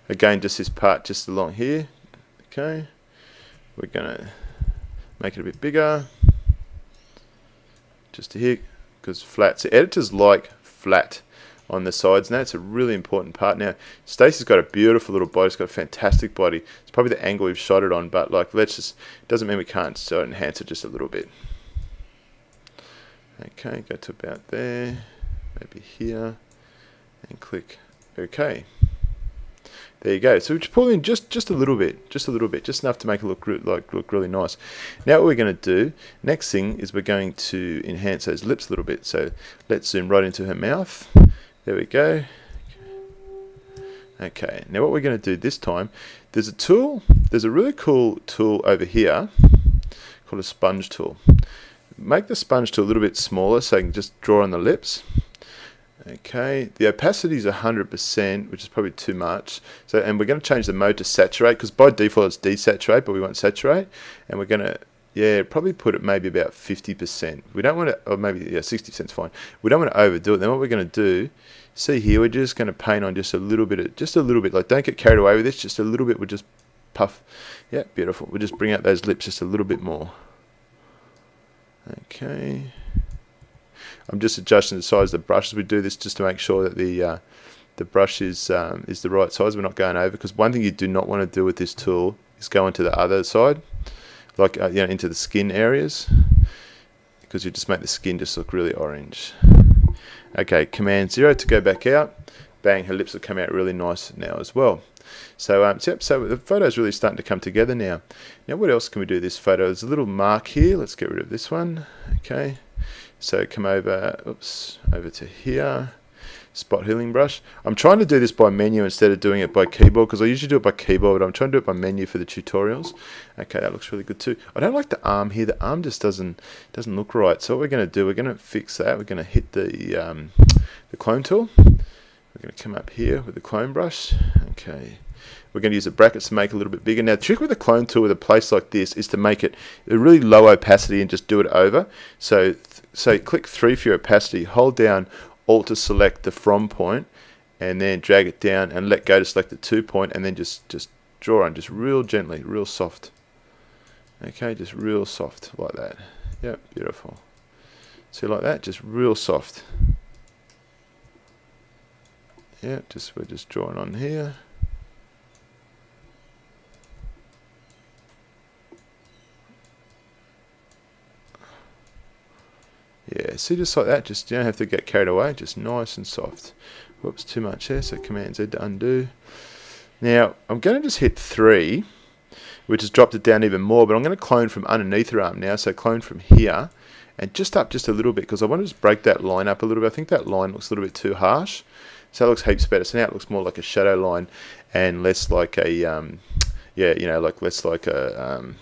Again, just this part just along here. Okay, we're gonna make it a bit bigger, just to here, because flat. So editors like flat on the sides now. It's a really important part. Now Stacey's got a beautiful little body. It's got a fantastic body. It's probably the angle we've shot it on, but like, let's just, doesn't mean we can't so enhance it just a little bit. Okay, go to about there, maybe here, and click OK. There you go. So we just pull in just a little bit, just enough to make it look really nice. Now what we're going to do, next thing is we're going to enhance those lips a little bit. So let's zoom right into her mouth. There we go. Okay, now what we're going to do this time, there's a tool, there's a really cool tool over here called a sponge tool. Make the sponge tool a little bit smaller so you can just draw on the lips. Okay, the opacity is 100%, which is probably too much. So, and we're going to change the mode to saturate, because by default it's desaturate, but we want saturate. And we're going to, yeah, probably put it maybe about 50%. We don't want to, or maybe, yeah, 60% is fine. We don't want to overdo it. Then what we're going to do, see here, we're just going to paint on just a little bit, like don't get carried away with this, just a little bit, we'll just puff. Yeah, beautiful. We'll just bring out those lips just a little bit more. Okay. I'm just adjusting the size of the brush as we do this, just to make sure that the brush is the right size. We're not going over, because one thing you do not want to do with this tool is go into the other side, like you know, into the skin areas, because you just make the skin just look really orange. Okay, Command 0 to go back out. Bang, her lips will come out really nice now as well. So yep, so the photo's really starting to come together now. Now what else can we do with this photo? There's a little mark here. Let's get rid of this one. Okay. So come over, oops, over to here, spot healing brush. I'm trying to do this by menu instead of doing it by keyboard, because I usually do it by keyboard, but I'm trying to do it by menu for the tutorials. Okay, that looks really good too. I don't like the arm here. The arm just doesn't look right. So what we're going to do, we're going to fix that. We're going to hit the clone tool. We're going to come up here with the clone brush. Okay. We're going to use the brackets to make it a little bit bigger. Now, the trick with the clone tool with a place like this is to make it a really low opacity and just do it over. So click 3 for your opacity, hold down Alt to select the from point, and then drag it down and let go to select the 2 point, and then just draw on, just real gently, real soft. Okay, just real soft like that. Yep, beautiful. See, like that, just real soft. Yeah, we're just drawing on here. Yeah, see, just like that, just you don't have to get carried away, just nice and soft. Whoops, too much there, so Command Z to undo. Now, I'm going to just hit 3, which has dropped it down even more, but I'm going to clone from underneath her arm now, so clone from here, and just up just a little bit, because I want to just break that line up a little bit. I think that line looks a little bit too harsh, so that looks heaps better. So now it looks more like a shadow line, and less like a, yeah, you know, like less like a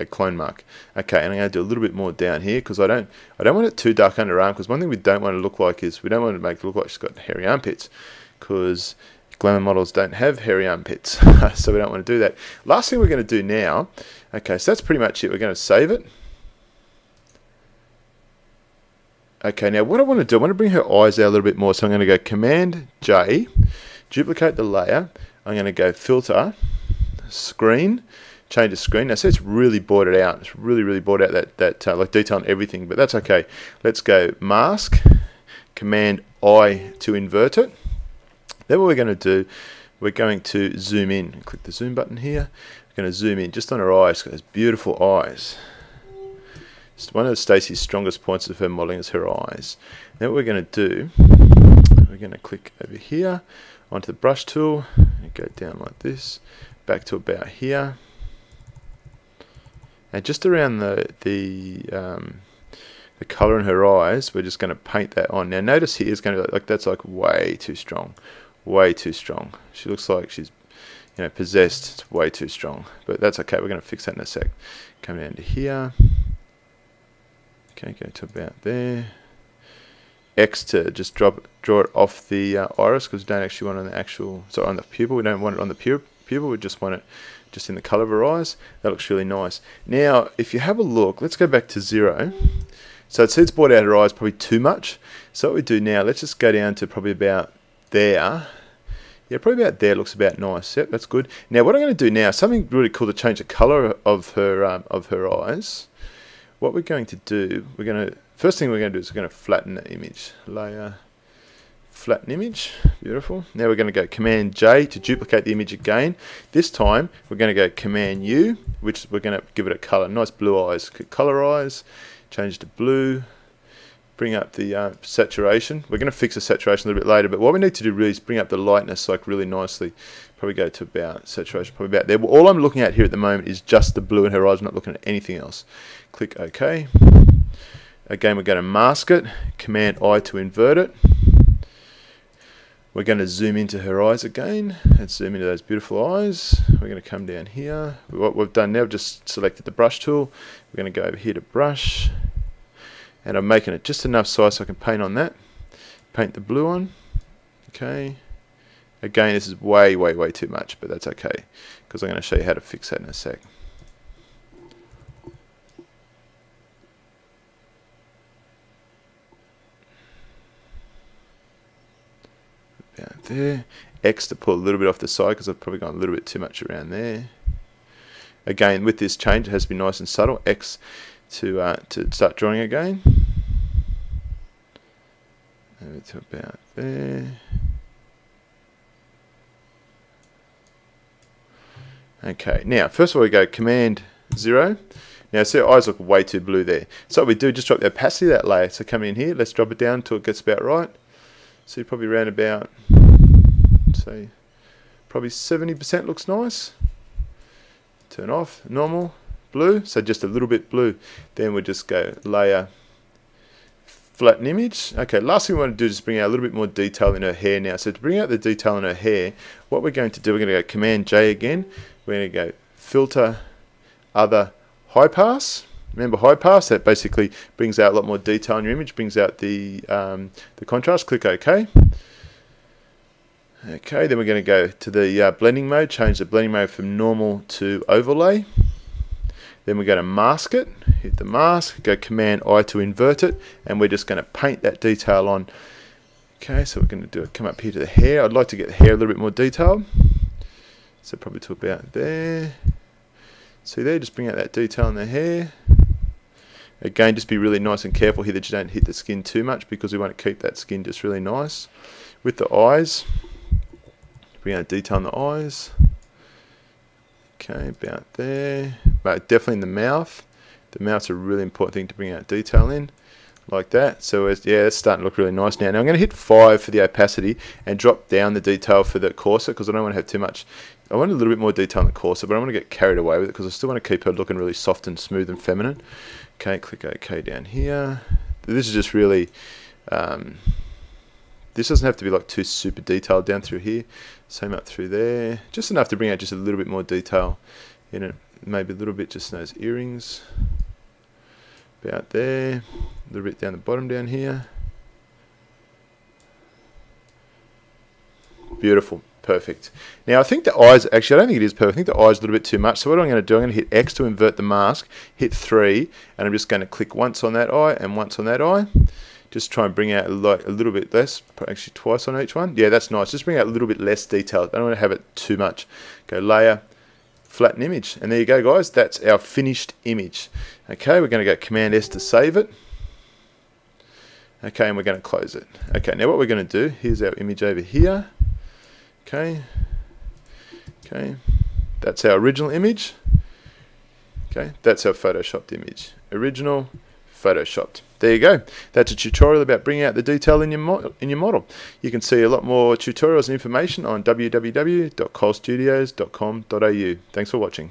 clone mark. Okay, and I'm going to do a little bit more down here, because I don't want it too dark under arm, because one thing we don't want to look like is we don't want to make it look like she's got hairy armpits, because glamour models don't have hairy armpits, so we don't want to do that. Last thing we're going to do now, okay, so that's pretty much it. We're going to save it. Okay, now what I want to do, I want to bring her eyes out a little bit more, so I'm going to go Command J, duplicate the layer. I'm going to go Filter, Screen, change the screen. Now, see, it's really brought it out. It's really brought out that like detail and everything, but that's okay. Let's go Mask, Command I to invert it. Then what we're going to do, we're going to zoom in. Click the zoom button here. We're going to zoom in just on her eyes. She's got those beautiful eyes. It's one of Stacey's strongest points of her modeling is her eyes. Then what we're going to do, we're going to click over here onto the brush tool and go down like this, back to about here. And just around the colour in her eyes, we're just going to paint that on. Now notice here is going to be like that's like way too strong, way too strong. She looks like she's, you know, possessed. It's way too strong, but that's okay. We're going to fix that in a sec. Come down to here. Okay, go to about there. X to just draw it off the iris, because we don't actually want it on the actual, sorry, on the pupil. We don't want it on the pupil. We just want it just in the colour of her eyes. That looks really nice. Now, if you have a look, let's go back to 0. So it says it's brought out her eyes probably too much. So what we do now, let's just go down to probably about there. Yeah, probably about there looks about nice. Yep, that's good. Now what I'm going to do now, something really cool to change the color of her eyes. What we're going to do, first thing we're going to do is we're going to flatten the image. Layer, flatten image. Beautiful. Now we're going to go Command J to duplicate the image again. This time we're going to go Command U, which we're going to give it a color. Nice blue eyes. Color eyes. Change to blue. Bring up the saturation. We're going to fix the saturation a little bit later, but what we need to do really is bring up the lightness like really nicely. Probably go to about saturation, probably about there. Well, all I'm looking at here at the moment is just the blue in her eyes. I'm not looking at anything else. Click OK. Again, we're going to mask it. Command I to invert it. We're going to zoom into her eyes again. Let's zoom into those beautiful eyes. We're going to come down here. What we've done now, we've just selected the brush tool. We're going to go over here to brush. And I'm making it just enough size so I can paint on that. Paint the blue on. Okay. Again, this is way too much, but that's okay, because I'm going to show you how to fix that in a sec. About there. X to pull a little bit off the side, because I've probably gone a little bit too much around there. Again, with this change, it has to be nice and subtle. X to start drawing again. Over to about there. Okay, now first of all we go Command 0. Now see, our eyes look way too blue there. So what we do, just drop the opacity of that layer. So come in here, let's drop it down until it gets about right. So probably around about, say, probably 70% looks nice. Turn off, normal. Blue, so just a little bit blue. Then we'll just go layer, flatten image. Okay, last thing we want to do is bring out a little bit more detail in her hair now. So to bring out the detail in her hair, what we're going to do, we're going to go Command J again. We're going to go filter, other, high pass. Remember high pass, that basically brings out a lot more detail in your image, brings out the contrast. Click OK. Okay, then we're going to go to the blending mode, change the blending mode from normal to overlay. Then we're going to mask it, hit the mask, go Command I to invert it, and we're just going to paint that detail on. Okay, so we're going to do it, come up here to the hair. I'd like to get the hair a little bit more detailed. So probably to about there. See there, just bring out that detail in the hair. Again, just be really nice and careful here that you don't hit the skin too much, because we want to keep that skin just really nice. With the eyes, bring out detail in the eyes. Okay, about there. But definitely in the mouth. The mouth's a really important thing to bring out detail in, like that. So yeah, it's starting to look really nice now. Now I'm going to hit 5 for the opacity and drop down the detail for the corset, because I don't want to have too much. I want a little bit more detail in the corset, but I don't want to get carried away with it, because I still want to keep her looking really soft and smooth and feminine. Okay, click OK down here. This is just really, this doesn't have to be like too super detailed down through here. Same up through there. Just enough to bring out just a little bit more detail in it. Maybe a little bit just in those earrings. About there. A little bit down the bottom down here. Beautiful. Perfect. Now I think the eyes, actually I don't think it is perfect. I think the eyes a little bit too much. So what I'm going to do, I'm going to hit X to invert the mask, hit 3, and I'm just going to click once on that eye and once on that eye. Just try and bring out a little bit less, actually twice on each one. Yeah, that's nice. Just bring out a little bit less detail. I don't want to have it too much. Go layer, flatten image. And there you go, guys. That's our finished image. Okay, we're going to go Command S to save it. Okay, and we're going to close it. Okay, now what we're going to do, here's our image over here. Okay, that's our original image. Okay, that's our photoshopped image. Original, photoshopped. There you go. That's a tutorial about bringing out the detail in your model. You can see a lot more tutorials and information on www.colestudios.com.au. Thanks for watching.